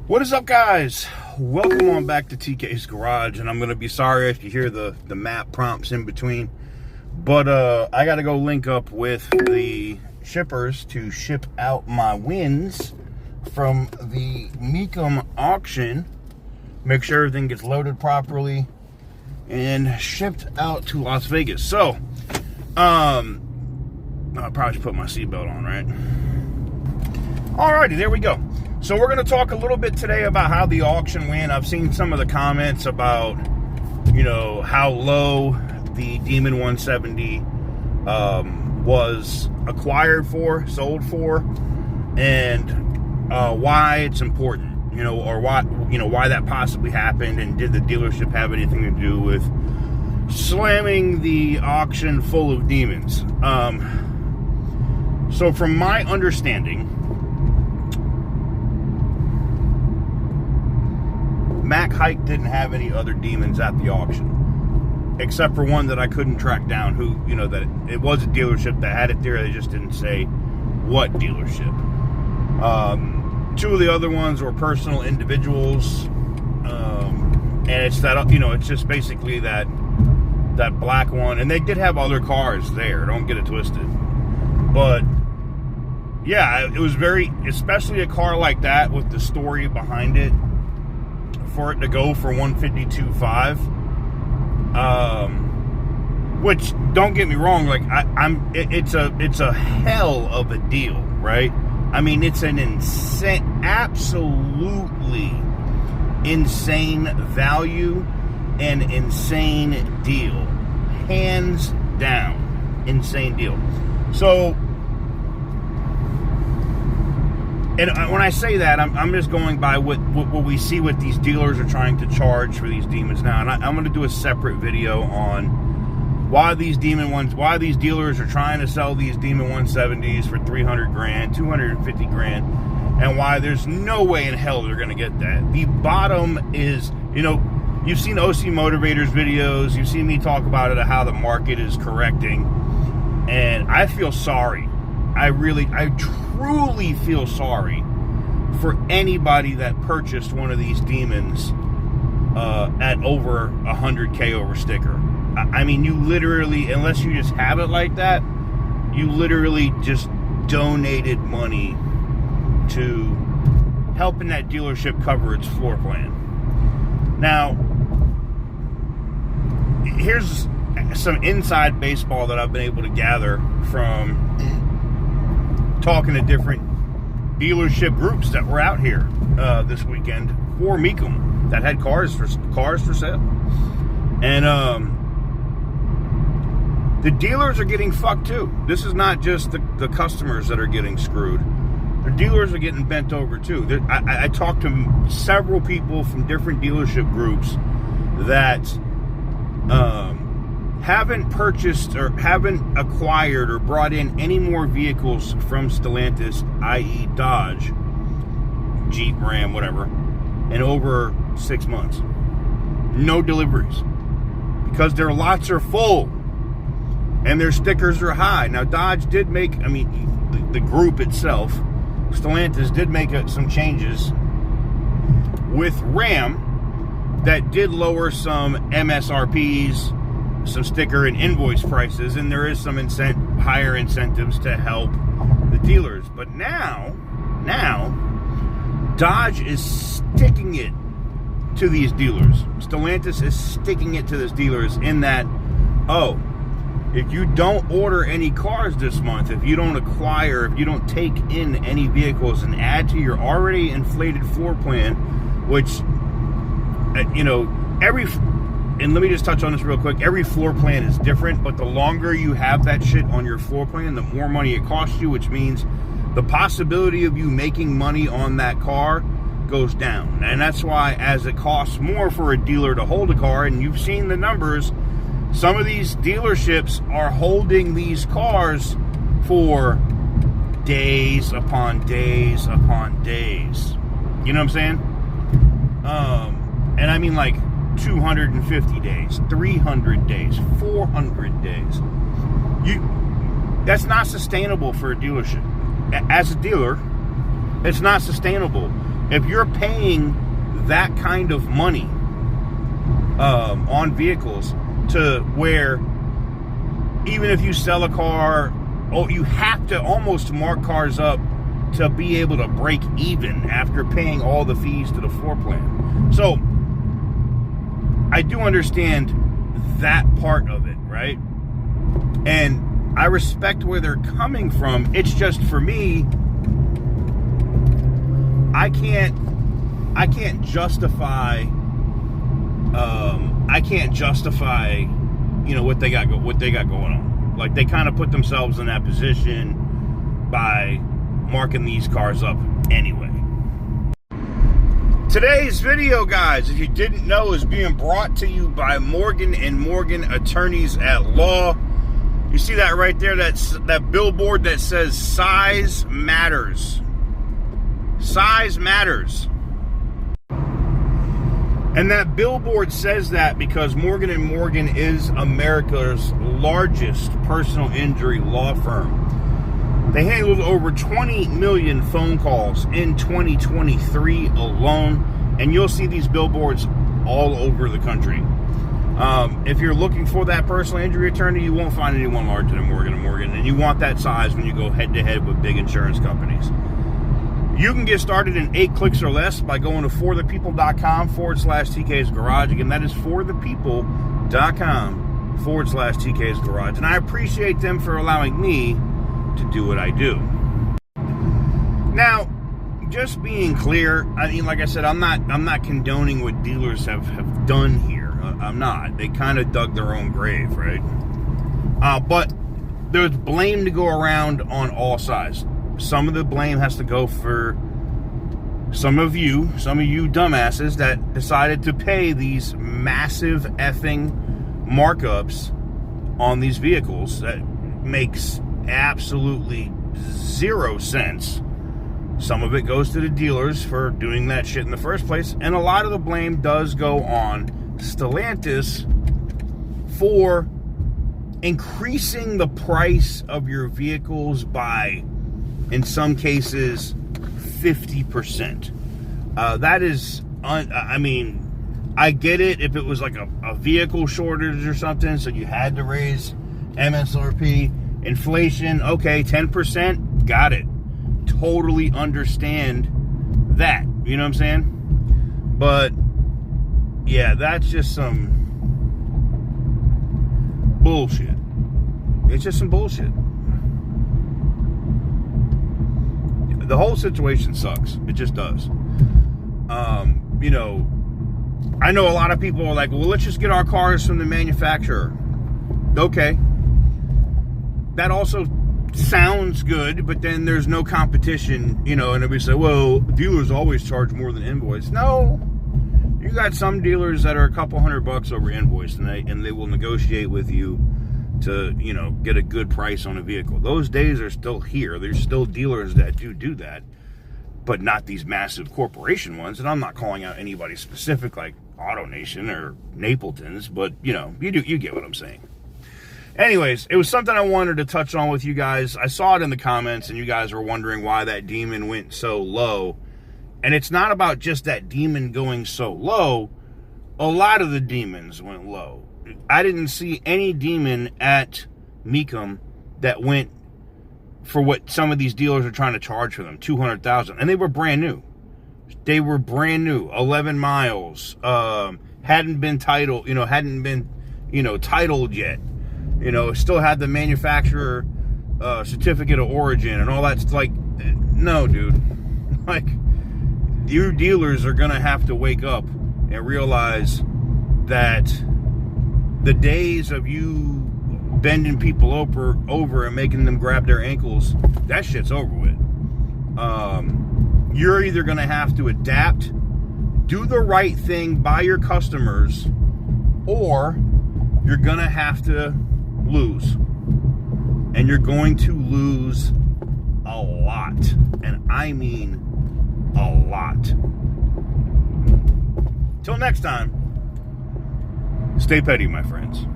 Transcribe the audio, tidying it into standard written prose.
What is up, guys? Welcome on back to TK's Garage, and I'm going to be sorry if you hear the map prompts in between, but I got to go link up with the shippers to ship out my wins from the mecum auction, make sure everything gets loaded properly and shipped out to Las Vegas. So I probably should put my seatbelt on, right? Alrighty, there we go. So we're going to talk a little bit today about how the auction went. I've seen some of the comments about, how low the Demon 170 was acquired for, sold for, and why it's important, or why that possibly happened, and did the dealership have anything to do with slamming the auction full of demons? So from my understanding, Mac Hike didn't have any other demons at the auction, except for one that I couldn't track down, who, that it was a dealership that had it there. They just didn't say what dealership. Two of the other ones were personal individuals, and it's that, it's just basically that black one. And they did have other cars there, don't get it twisted. But yeah, it was very, especially a car like that with the story behind it, for it to go for $152,500, which, don't get me wrong, like it's a hell of a deal, right? I mean, it's an absolutely insane value and insane deal, hands down, insane deal. So, and when I say that, I'm just going by what we see what these dealers are trying to charge for these demons now. And I'm going to do a separate video on why these dealers are trying to sell these Demon 170s for $300,000, $250,000, and why there's no way in hell they're going to get that. The bottom is, you've seen OC Motivators videos, you've seen me talk about it, how the market is correcting, and I feel sorry. I truly feel sorry for anybody that purchased one of these demons at over $100K over sticker. I mean, you literally, unless you just have it like that, you literally just donated money to helping that dealership cover its floor plan. Now, here's some inside baseball that I've been able to gather from talking to different dealership groups that were out here this weekend for mecum that had cars for sale, and the dealers are getting fucked too. This is not just the customers that are getting screwed. The dealers are getting bent over too. I talked to several people from different dealership groups that haven't purchased or haven't acquired or brought in any more vehicles from Stellantis, i.e. Dodge, Jeep, Ram, whatever, in over 6 months. No deliveries. Because their lots are full and their stickers are high. Now, Dodge did make, the group itself, Stellantis did make some changes with Ram that did lower some MSRPs, some sticker and invoice prices, and there is some higher incentives to help the dealers. But now Dodge is sticking it to these dealers. Stellantis is sticking it to these dealers in that, if you don't order any cars this month, if you don't take in any vehicles and add to your already inflated floor plan, which, and let me just touch on this real quick. Every floor plan is different, but the longer you have that shit on your floor plan, the more money it costs you, which means the possibility of you making money on that car goes down. And that's why, as it costs more for a dealer to hold a car, and you've seen the numbers, some of these dealerships are holding these cars for days upon days upon days. You know what I'm saying? And I mean, like, 250 days, 300 days, 400 days. That's not sustainable for a dealership. As a dealer, it's not sustainable if you're paying that kind of money on vehicles to where even if you sell a car, you have to almost mark cars up to be able to break even after paying all the fees to the floor plan. So I do understand that part of it, right? And I respect where they're coming from. It's just, for me, I can't justify you know, what they got going on. Like, they kind of put themselves in that position by marking these cars up anyway. Today's video, guys, if you didn't know, is being brought to you by Morgan & Morgan Attorneys at Law. You see that right there? That's that billboard that says size matters. Size matters. And that billboard says that because Morgan & Morgan is America's largest personal injury law firm. They handled over 20 million phone calls in 2023 alone, and you'll see these billboards all over the country. If you're looking for that personal injury attorney, you won't find anyone larger than Morgan & Morgan, and you want that size when you go head-to-head with big insurance companies. You can get started in 8 clicks or less by going to forthepeople.com/TK's Garage. Again, that is forthepeople.com/TK's Garage. And I appreciate them for allowing me to do what I do. Now, just being clear, I mean, like I said, I'm not condoning what dealers have done here. I'm not. They kind of dug their own grave, right? But there's blame to go around on all sides. Some of the blame has to go for some of you dumbasses that decided to pay these massive effing markups on these vehicles that makes absolutely zero sense. Some of it goes to the dealers for doing that shit in the first place, and a lot of the blame does go on Stellantis for increasing the price of your vehicles by, in some cases, 50%. That is, I mean, I get it if it was like a vehicle shortage or something, so you had to raise MSRP. Inflation, okay, 10%, got it. Totally understand that. You know what I'm saying? But, yeah, that's just some bullshit. It's just some bullshit. The whole situation sucks. It just does. You know, I know a lot of people are like, well, let's just get our cars from the manufacturer. Okay. That also sounds good, but then there's no competition, you know, and everybody say, well, dealers always charge more than invoice. No. You got some dealers that are a couple $100 over invoice, and they will negotiate with you to, you know, get a good price on a vehicle. Those days are still here. There's still dealers that do that, but not these massive corporation ones. And I'm not calling out anybody specific like AutoNation or Napleton's, but, you know, you get what I'm saying. Anyways, it was something I wanted to touch on with you guys. I saw it in the comments, and you guys were wondering why that demon went so low. And it's not about just that demon going so low. A lot of the demons went low. I didn't see any demon at mecum that went for what some of these dealers are trying to charge for them, $200,000, and they were brand new. They were brand new, 11 miles, hadn't been titled yet. You know, still had the manufacturer certificate of origin and all that. Like, no, dude. Like, you dealers are gonna have to wake up and realize that the days of you bending people over and making them grab their ankles, that shit's over with. You're either going to have to adapt, do the right thing by your customers, or you're going to have to lose. And you're going to lose a lot. And I mean a lot. Till next time, stay petty, my friends.